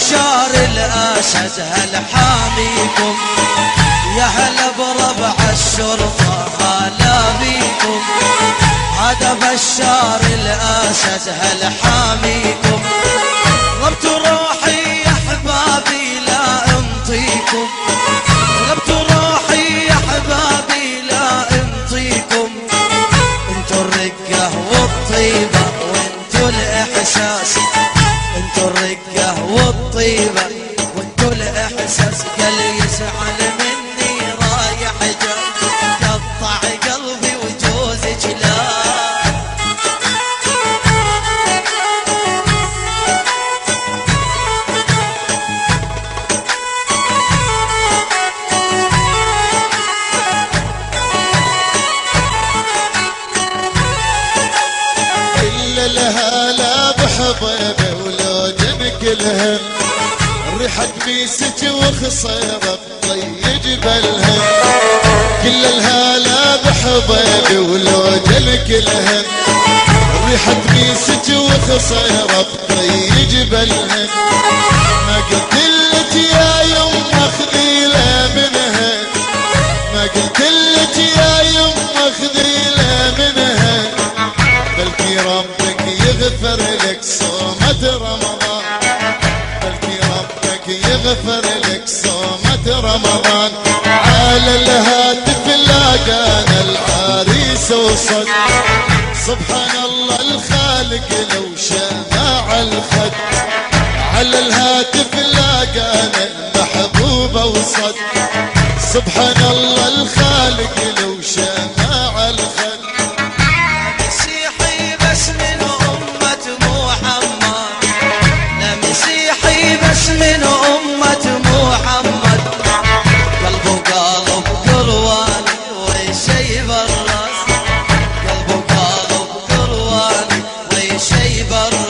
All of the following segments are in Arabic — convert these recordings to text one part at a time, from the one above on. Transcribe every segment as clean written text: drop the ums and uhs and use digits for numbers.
بشار الأسد هل حاميكم، يا هلا بربع الشرطة هلا بيكم. هذا بشار الأسد هل حاميكم، غبت روحي يا احبابي لا انطيكم، غبت روحي يا احبابي لا انطيكم. انتو الرقة والطيبة وانتو الاحساس، انتو الرقة والطيبة وانتو الاحساس. قال يزعل مني رايح جاي، قطع قلبي وجوزك لا. الهلا بحبيبه ولو جن كلها، ريحة ميسك وخصيبه طي جبلها. كل الهلا بحبيبه ولو جن كلها، ريحة ميسك وخصيبه طي جبلها. ما قلت لك يا يما خذيله منها، ما قلت لك يا يما خذيله منها. بلكي ربك يغفر لك صومة رمضان، بلكي ربك يغفر لك صومة رمضان. على الهاتف لاقانا العريس وصد، سبحان الله الخالق لو شمع الخد. على الهاتف لاقانا المحبوبة وصد، سبحان الله الخالق لو شمع الخد. من أمة محمد، قلبه قالب قرواني ويشيب الراس، قلبه قالب قرواني ويشيب الراس.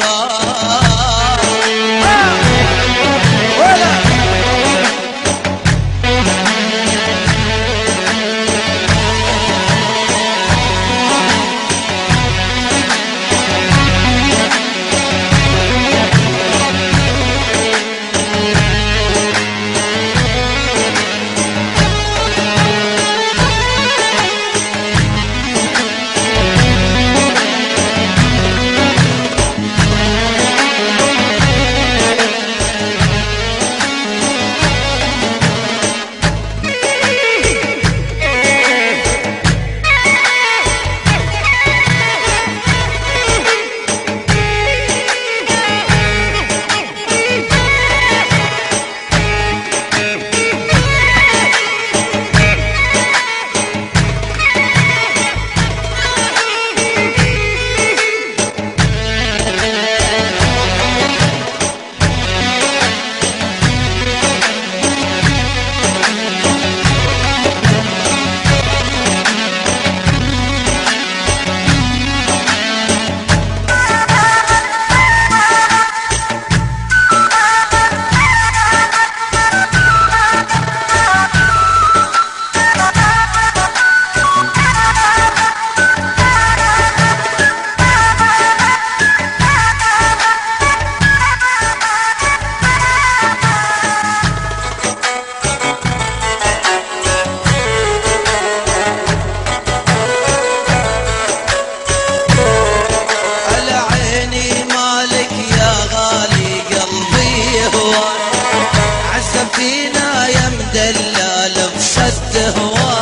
فينا يا مدلل بصد هوا،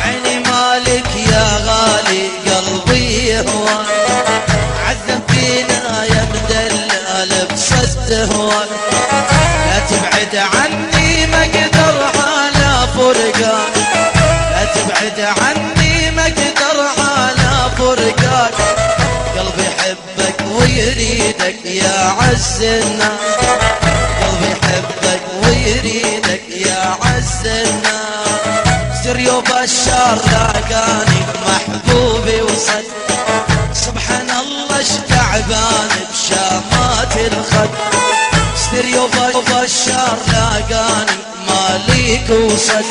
عيني مالك يا غالي قلبي هوا. عذب فينا يا مدلل بصد هوا، لا تبعد عني ما اقدر على فرقان، لا تبعد عني ما اقدر على فرقان. قلبي يحبك ويريدك يا عز الناس، قلبي يحبك ويريدك يا عز الناس. ستيريو بشار لاقاني محبوبي وصد، سبحان الله اش تعبان بشامات الخد. ستيريو بشار لاقاني ماليك وصد،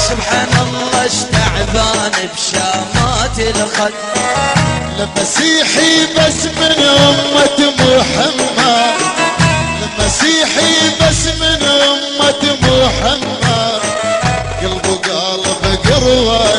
سبحان الله اش تعبان بشامات الخد. لمسيحي بس من أمة محمد، مسيحي بس من أمة محمد قلبه قالب قروة